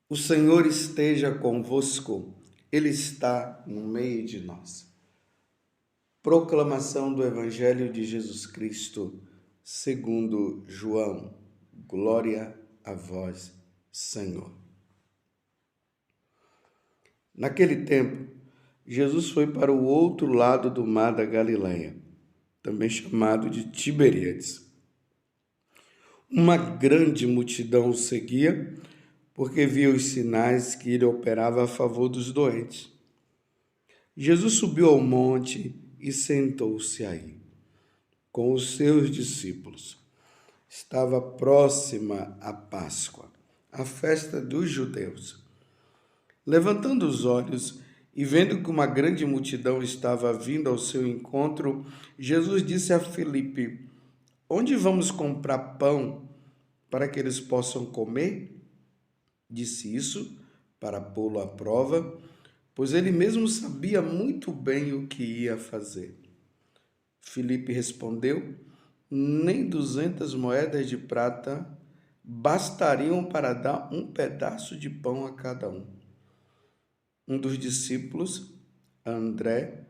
O Senhor esteja convosco, Ele está no meio de nós. Proclamação do Evangelho de Jesus Cristo, segundo João. Glória a vós, Senhor. Naquele tempo, Jesus foi para o outro lado do mar da Galileia, também chamado de Tiberíades. Uma grande multidão o seguia, porque via os sinais que ele operava a favor dos doentes. Jesus subiu ao monte e sentou-se aí, com os seus discípulos. Estava próxima a Páscoa, a festa dos judeus. Levantando os olhos e vendo que uma grande multidão estava vindo ao seu encontro, Jesus disse a Filipe: Onde vamos comprar pão para que eles possam comer? Disse isso para pô-lo à prova, pois ele mesmo sabia muito bem o que ia fazer. Filipe respondeu: Nem 200 moedas de prata bastariam para dar um pedaço de pão a cada um. Um dos discípulos, André,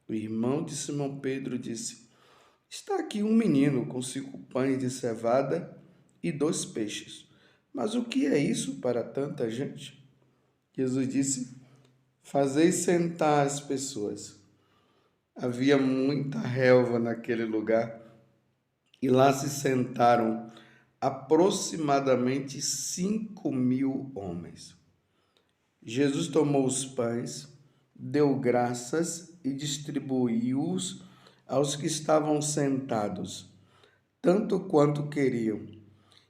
o irmão de Simão Pedro, disse: Está aqui um menino com 5 pães de cevada e 2 peixes. Mas o que é isso para tanta gente? Jesus disse: Fazei sentar as pessoas. Havia muita relva naquele lugar e lá se sentaram aproximadamente 5.000 homens. Jesus tomou os pães, deu graças e distribuiu-os aos que estavam sentados, tanto quanto queriam,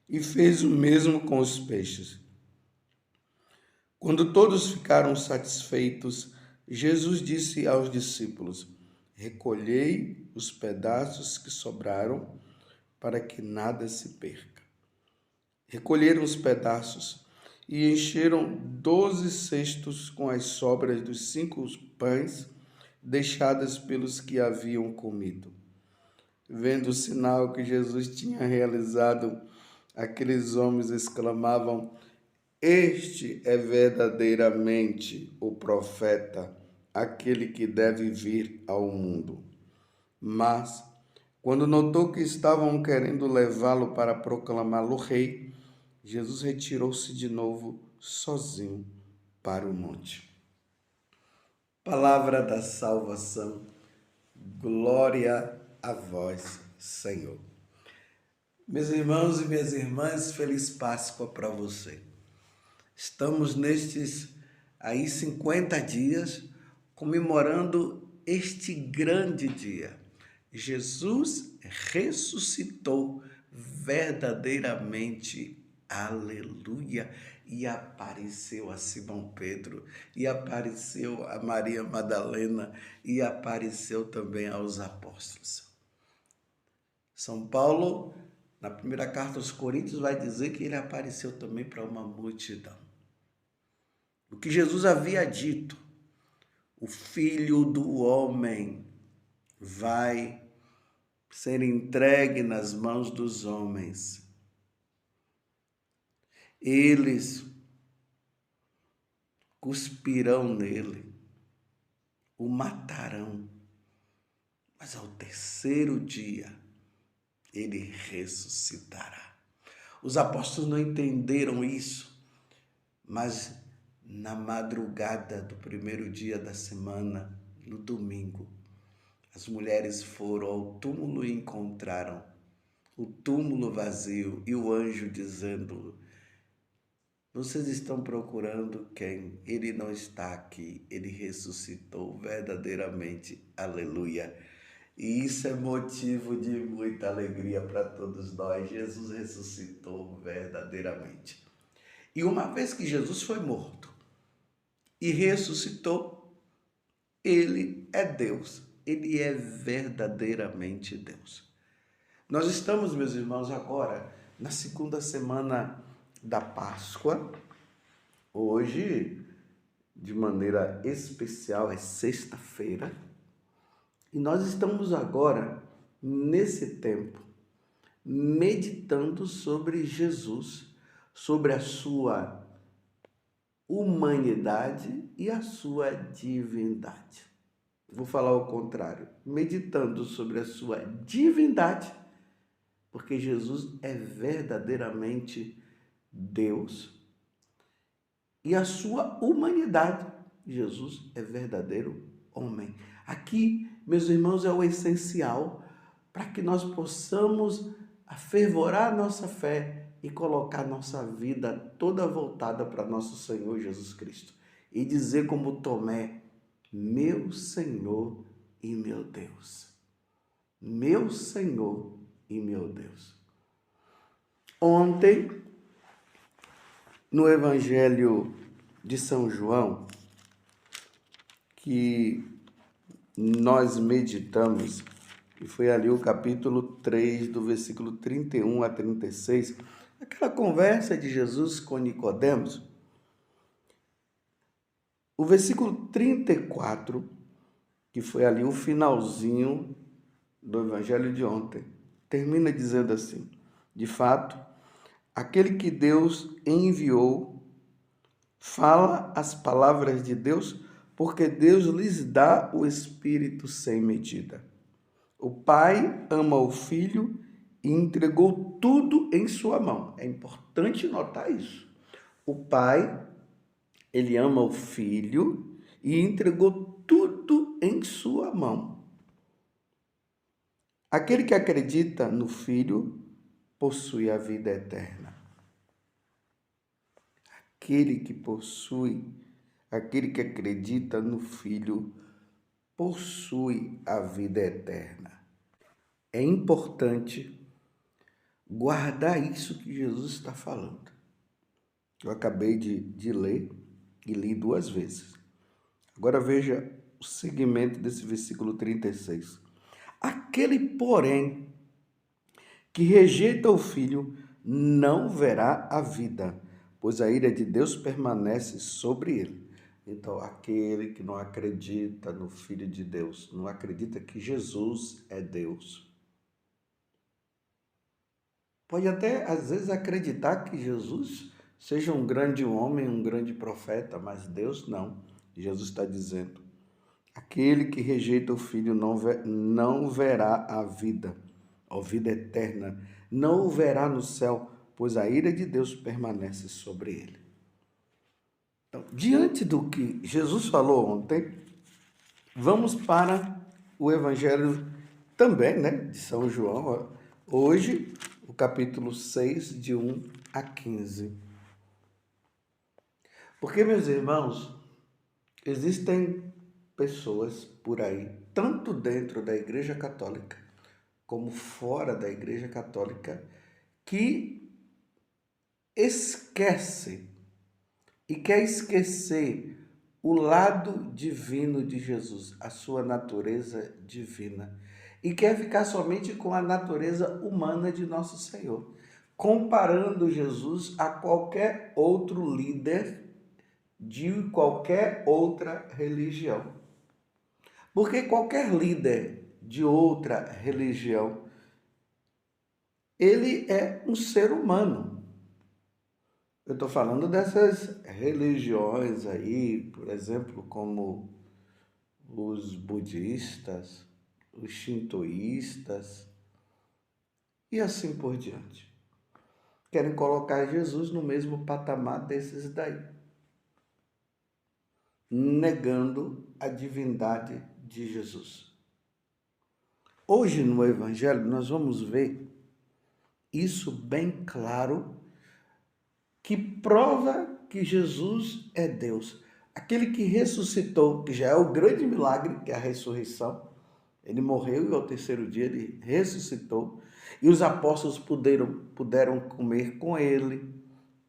e fez o mesmo com os peixes. Quando todos ficaram satisfeitos, Jesus disse aos discípulos: Recolhei os pedaços que sobraram, para que nada se perca. Recolheram os pedaços e encheram 12 cestos com as sobras dos 5 pães deixadas pelos que haviam comido. Vendo o sinal que Jesus tinha realizado, aqueles homens exclamavam: Este é verdadeiramente o profeta, aquele que deve vir ao mundo. Mas, quando notou que estavam querendo levá-lo para proclamá-lo rei, Jesus retirou-se de novo sozinho para o monte. Palavra da salvação. Glória a vós, Senhor. Meus irmãos e minhas irmãs, feliz Páscoa para você. Estamos nestes 50 dias comemorando este grande dia. Jesus ressuscitou verdadeiramente, aleluia, e apareceu a Simão Pedro, e apareceu a Maria Madalena, e apareceu também aos apóstolos. São Paulo, na primeira carta aos Coríntios, vai dizer que ele apareceu também para uma multidão. O que Jesus havia dito, o Filho do Homem vai ser entregue nas mãos dos homens. Eles cuspirão nele, o matarão, mas ao terceiro dia ele ressuscitará. Os apóstolos não entenderam isso, mas na madrugada do primeiro dia da semana, no domingo, as mulheres foram ao túmulo e encontraram o túmulo vazio e o anjo dizendo: Vocês estão procurando quem? Ele não está aqui, ele ressuscitou verdadeiramente, aleluia. E isso é motivo de muita alegria para todos nós. Jesus ressuscitou verdadeiramente. E uma vez que Jesus foi morto e ressuscitou, ele é Deus. Ele é verdadeiramente Deus. Nós estamos, meus irmãos, agora na segunda semana da Páscoa. Hoje, de maneira especial, é sexta-feira. E nós estamos agora, nesse tempo, meditando sobre Jesus, sobre a sua humanidade e a sua divindade. Vou falar o contrário, meditando sobre a sua divindade, porque Jesus é verdadeiramente Deus, e a sua humanidade, Jesus é verdadeiro homem. Aqui, meus irmãos, é o essencial para que nós possamos afervorar nossa fé e colocar nossa vida toda voltada para nosso Senhor Jesus Cristo. E dizer como Tomé, meu Senhor e meu Deus. Meu Senhor e meu Deus. Ontem, no Evangelho de São João, que nós meditamos, e foi ali o capítulo 3, do versículo 31 a 36, aquela conversa de Jesus com Nicodemos. O versículo 34, que foi ali o finalzinho do Evangelho de ontem, termina dizendo assim: de fato, aquele que Deus enviou fala as palavras de Deus, porque Deus lhes dá o Espírito sem medida. O Pai ama o Filho e entregou tudo em sua mão. É importante notar isso. O Pai, ele ama o Filho e entregou tudo em sua mão. Aquele que acredita no Filho possui a vida eterna. Aquele que acredita no Filho possui a vida eterna. É importante guardar isso que Jesus está falando. Eu acabei de ler e li 2 vezes. Agora veja o segmento desse versículo 36. Aquele, porém, que rejeita o Filho não verá a vida, pois a ira de Deus permanece sobre ele. Então, aquele que não acredita no Filho de Deus, não acredita que Jesus é Deus, pode até, às vezes, acreditar que Jesus seja um grande homem, um grande profeta, mas Deus não. Jesus está dizendo, aquele que rejeita o Filho não verá a vida eterna, não o verá no céu, pois a ira de Deus permanece sobre ele. Então, diante do que Jesus falou ontem, vamos para o Evangelho também, de São João, hoje, o capítulo 6, de 1 a 15. Porque, meus irmãos, existem pessoas por aí, tanto dentro da Igreja Católica, como fora da Igreja Católica, que esquece e quer esquecer o lado divino de Jesus, a sua natureza divina, e quer ficar somente com a natureza humana de nosso Senhor, comparando Jesus a qualquer outro líder de qualquer outra religião. Porque qualquer líder de outra religião, ele é um ser humano. Eu estou falando dessas religiões aí, por exemplo, como os budistas, os shintoístas e assim por diante. Querem colocar Jesus no mesmo patamar desses daí, negando a divindade de Jesus. Hoje no Evangelho nós vamos ver isso bem claro, que prova que Jesus é Deus. Aquele que ressuscitou, que já é o grande milagre, que é a ressurreição. Ele morreu e ao 3º dia ele ressuscitou. E os apóstolos puderam comer com ele,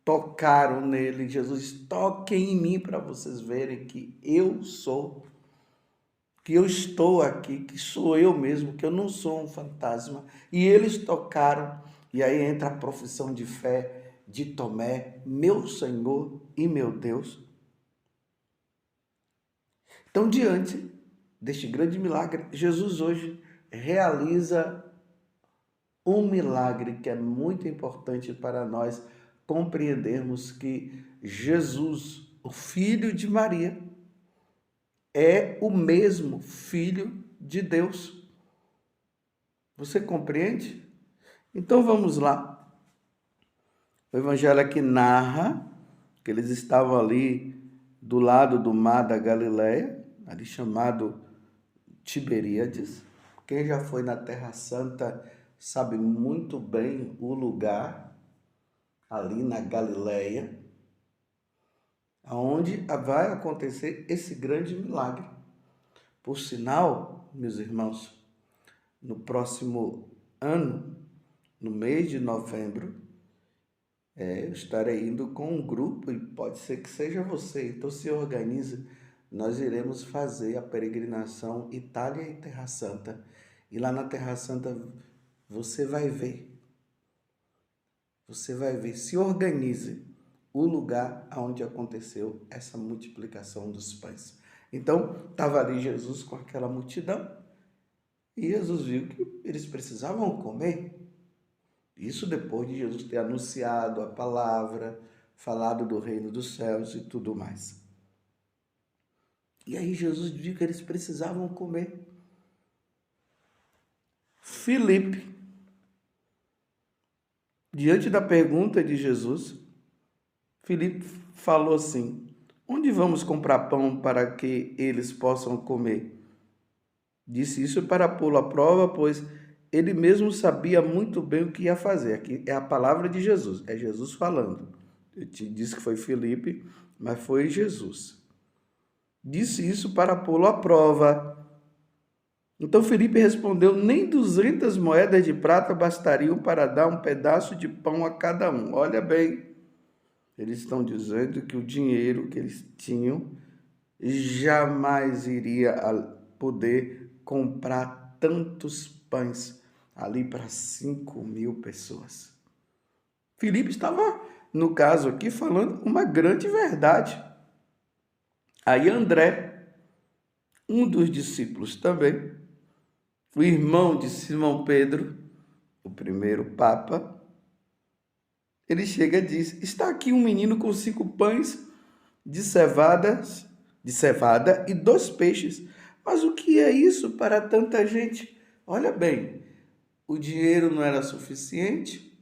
tocaram nele. Jesus, toquem em mim para vocês verem que eu sou, que eu estou aqui, que sou eu mesmo, que eu não sou um fantasma. E eles tocaram, e aí entra a profissão de fé de Tomé, meu Senhor e meu Deus. Então, diante deste grande milagre, Jesus hoje realiza um milagre que é muito importante para nós compreendermos que Jesus, o filho de Maria, é o mesmo Filho de Deus. Você compreende? Então vamos lá. O evangelho aqui narra que eles estavam ali do lado do mar da Galileia, ali chamado Tiberíades. Quem já foi na Terra Santa sabe muito bem o lugar, ali na Galileia, onde vai acontecer esse grande milagre. Por sinal, meus irmãos, no próximo ano, no mês de novembro, eu estarei indo com um grupo, e pode ser que seja você, então se organize. Nós iremos fazer a peregrinação Itália e Terra Santa. E lá na Terra Santa você vai ver, se organize o lugar onde aconteceu essa multiplicação dos pães. Então, estava ali Jesus com aquela multidão, e Jesus viu que eles precisavam comer. Isso depois de Jesus ter anunciado a palavra, falado do reino dos céus e tudo mais. E aí Jesus viu que eles precisavam comer. Filipe, diante da pergunta de Jesus, Filipe falou assim: onde vamos comprar pão para que eles possam comer? Disse isso para pô-lo à prova, pois ele mesmo sabia muito bem o que ia fazer. Aqui é a palavra de Jesus, é Jesus falando. Eu te disse que foi Filipe, mas foi Jesus. Disse isso para pô-lo à prova. Então Filipe respondeu: nem 200 moedas de prata bastariam para dar um pedaço de pão a cada um. Olha bem, eles estão dizendo que o dinheiro que eles tinham jamais iria poder comprar tantos pães ali para 5.000 pessoas. Filipe estava, no caso aqui, falando uma grande verdade. Aí André, um dos discípulos também, o irmão de Simão Pedro, o primeiro papa, ele chega e diz: está aqui um menino com 5 pães de cevada e 2 peixes. Mas o que é isso para tanta gente? Olha bem, o dinheiro não era suficiente?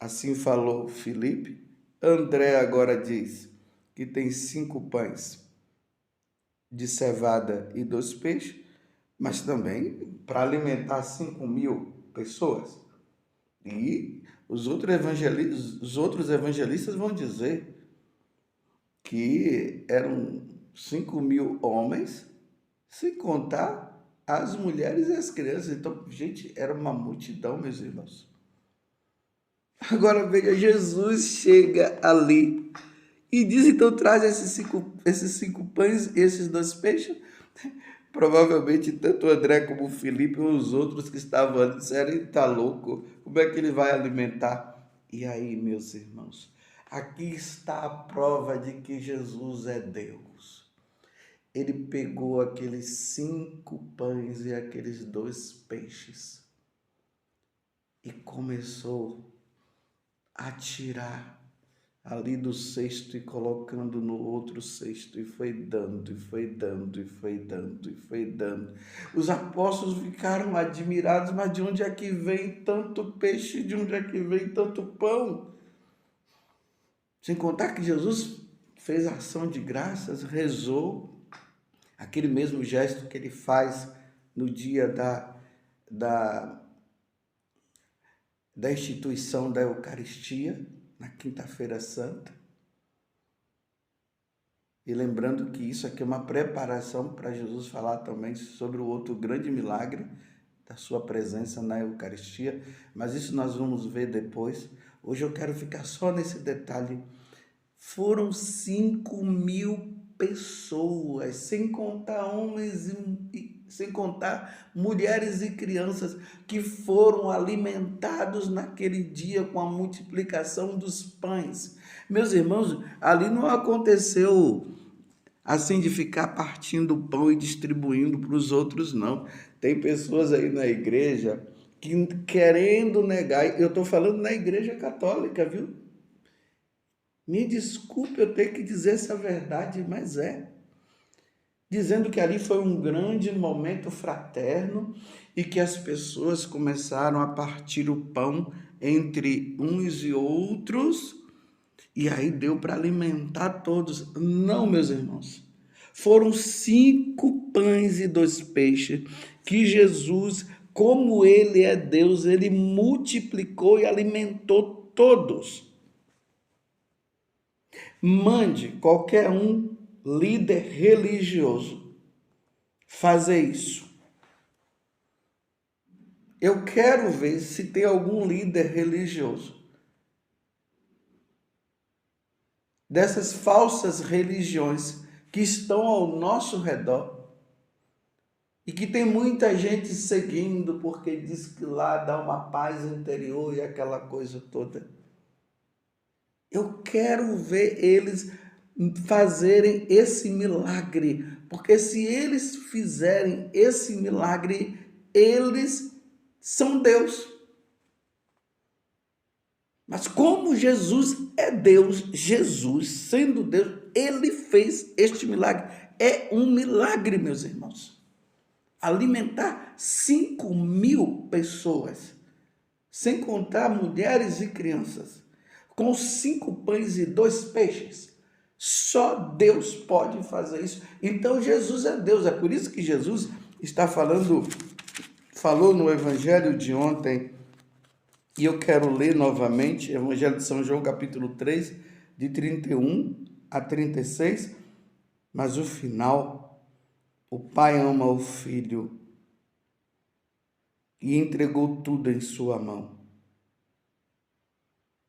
Assim falou Filipe. André agora diz que tem 5 pães de cevada e 2 peixes, mas também para alimentar 5.000 pessoas. E os outros evangelistas vão dizer que eram 5.000 homens, sem contar as mulheres e as crianças. Então, gente, era uma multidão, meus irmãos. Agora veja, Jesus chega ali e diz: então traz esses cinco pães e esses 2 peixes. Provavelmente tanto André como Filipe e os outros que estavam ali disseram: ele está louco, como é que ele vai alimentar? E aí, meus irmãos, aqui está a prova de que Jesus é Deus. Ele pegou aqueles 5 pães e aqueles 2 peixes e começou a tirar ali do cesto e colocando no outro cesto, e foi dando, e foi dando, e foi dando, e foi dando. Os apóstolos ficaram admirados: mas de onde é que vem tanto peixe? De onde é que vem tanto pão? Sem contar que Jesus fez ação de graças, rezou, aquele mesmo gesto que ele faz no dia da instituição da Eucaristia, na Quinta-feira Santa. E lembrando que isso aqui é uma preparação para Jesus falar também sobre o outro grande milagre da sua presença na Eucaristia, mas isso nós vamos ver depois. Hoje eu quero ficar só nesse detalhe. Foram 5.000 pessoas, sem contar homens sem contar mulheres e crianças, que foram alimentados naquele dia com a multiplicação dos pães. Meus irmãos, ali não aconteceu assim de ficar partindo o pão e distribuindo para os outros, não. Tem pessoas aí na igreja que querendo negar, eu estou falando na igreja católica, viu? Me desculpe eu ter que dizer essa verdade, mas é. Dizendo que ali foi um grande momento fraterno e que as pessoas começaram a partir o pão entre uns e outros, e aí deu para alimentar todos. Não, meus irmãos. Foram 5 pães e 2 peixes que Jesus, como ele é Deus, ele multiplicou e alimentou todos. Mande qualquer um líder religioso fazer isso. Eu quero ver se tem algum líder religioso dessas falsas religiões que estão ao nosso redor e que tem muita gente seguindo porque diz que lá dá uma paz interior e aquela coisa toda. Eu quero ver eles fazerem esse milagre, porque se eles fizerem esse milagre, eles são Deus. Mas como Jesus é Deus, Jesus sendo Deus, ele fez este milagre. É um milagre, meus irmãos. Alimentar 5.000 pessoas, sem contar mulheres e crianças, com 5 pães e 2 peixes. Só Deus pode fazer isso. Então Jesus é Deus. É por isso que Jesus está falou no Evangelho de ontem, e eu quero ler novamente, Evangelho de São João, capítulo 3, de 31 a 36, mas o final, o Pai ama o Filho e entregou tudo em sua mão.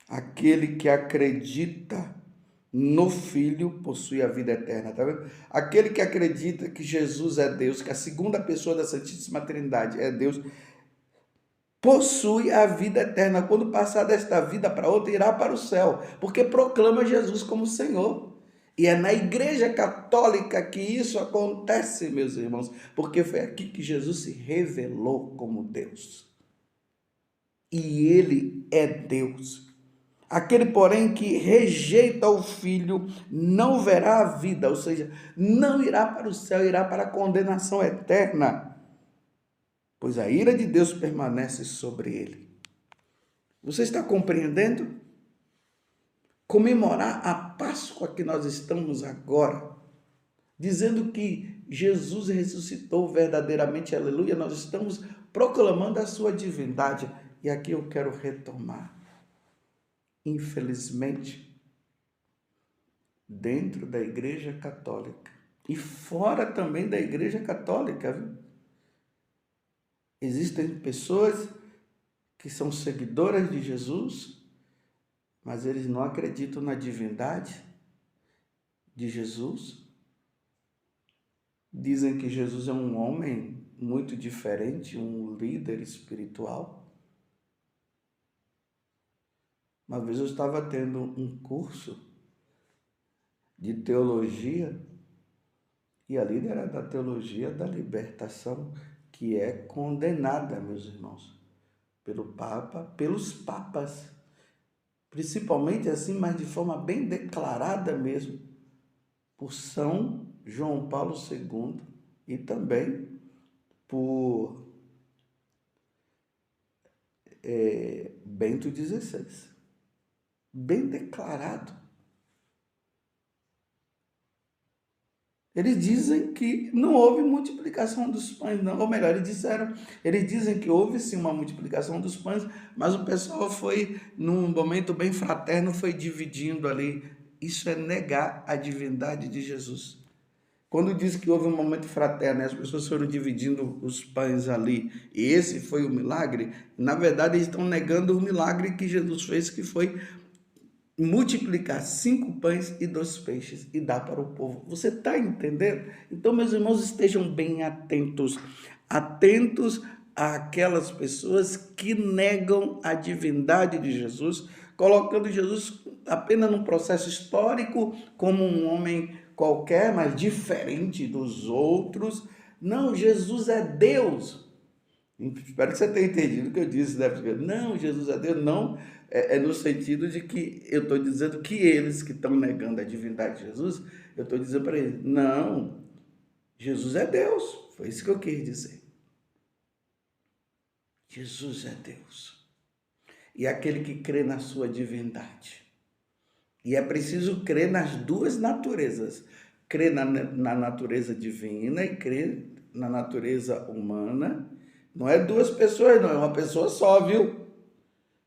Aquele que acredita no Filho possui a vida eterna, tá vendo? Aquele que acredita que Jesus é Deus, que a segunda pessoa da Santíssima Trindade é Deus, possui a vida eterna. Quando passar desta vida para outra, irá para o céu, porque proclama Jesus como Senhor. E é na Igreja Católica que isso acontece, meus irmãos, porque foi aqui que Jesus se revelou como Deus. E ele é Deus. Aquele, porém, que rejeita o Filho não verá a vida, ou seja, não irá para o céu, irá para a condenação eterna, pois a ira de Deus permanece sobre ele. Você está compreendendo? Comemorar a Páscoa que nós estamos agora, dizendo que Jesus ressuscitou verdadeiramente, aleluia, nós estamos proclamando a sua divindade. E aqui eu quero retomar. Infelizmente, dentro da Igreja Católica e fora também da Igreja Católica, viu? Existem pessoas que são seguidoras de Jesus, mas eles não acreditam na divindade de Jesus. Dizem que Jesus é um homem muito diferente, um líder espiritual. Uma vez eu estava tendo um curso de teologia e a líder era da teologia da libertação, que é condenada, meus irmãos, pelo Papa, pelos papas, principalmente assim, mas de forma bem declarada mesmo, por São João Paulo II e também por Bento XVI. Bem declarado. Eles dizem que não houve multiplicação dos pães, não. Ou melhor, eles dizem que houve sim uma multiplicação dos pães, mas o pessoal foi, num momento bem fraterno, foi dividindo ali. Isso é negar a divindade de Jesus. Quando diz que houve um momento fraterno, as pessoas foram dividindo os pães ali, e esse foi o milagre, na verdade eles estão negando o milagre que Jesus fez, que foi multiplicar 5 pães e 2 peixes e dar para o povo. Você está entendendo? Então, meus irmãos, estejam bem atentos. Atentos àquelas pessoas que negam a divindade de Jesus, colocando Jesus apenas num processo histórico como um homem qualquer, mas diferente dos outros. Não, Jesus é Deus. Espero que você tenha entendido o que eu disse, né? Porque, não, Jesus é Deus, não, é no sentido de que eu estou dizendo que eles que estão negando a divindade de Jesus, eu estou dizendo para eles, não, Jesus é Deus, foi isso que eu quis dizer. Jesus é Deus. E aquele que crê na sua divindade. E é preciso crer nas duas naturezas. Crer na natureza divina e crer na natureza humana. Não é duas pessoas, não, é uma pessoa só, viu?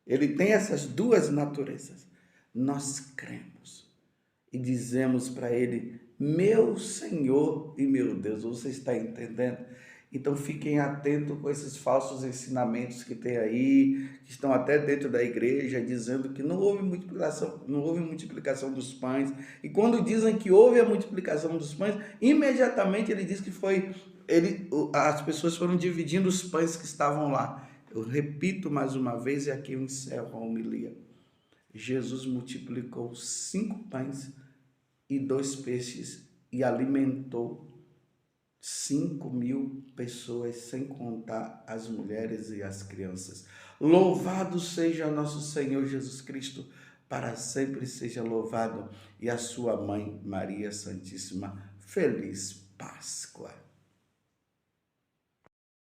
Ele tem essas duas naturezas. Nós cremos e dizemos para ele, meu Senhor e meu Deus. Você está entendendo? Então fiquem atentos com esses falsos ensinamentos que tem aí, que estão até dentro da igreja, dizendo que não houve multiplicação dos pães. E quando dizem que houve a multiplicação dos pães, imediatamente ele diz que as pessoas foram dividindo os pães que estavam lá. Eu repito mais uma vez e aqui eu encerro a homilia. Jesus multiplicou 5 pães e 2 peixes e alimentou 5.000 pessoas, sem contar as mulheres e as crianças. Louvado seja nosso Senhor Jesus Cristo, para sempre seja louvado, e a sua mãe Maria Santíssima. Feliz Páscoa!